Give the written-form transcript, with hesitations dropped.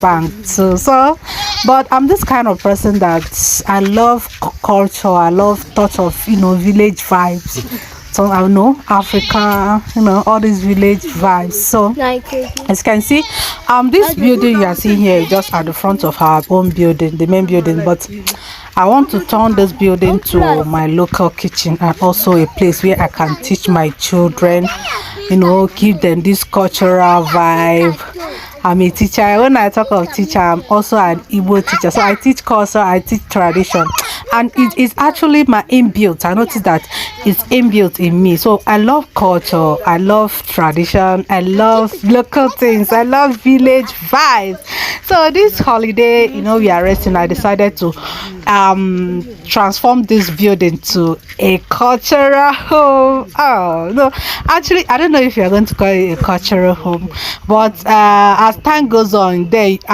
bank too. So, but I'm this kind of person that I love culture. I love touch of village vibes. So I know Africa, all these village vibes. So as you can see, this building you are seeing here is just at the front of our own building, the main building. But I want to turn this building to my local kitchen and also a place where I can teach my children, give them this cultural vibe. I'm a teacher. When I talk of teacher, I'm also an IGBO teacher. So I teach culture, I teach tradition, and it is actually my inbuilt. I noticed that it's inbuilt in me. So I love culture, I love tradition, I love local things, I love village vibes. So this holiday, we are resting. I decided to transform this building to a cultural home. Oh no, actually, I don't know if you're going to call it a cultural home, but as time goes on, there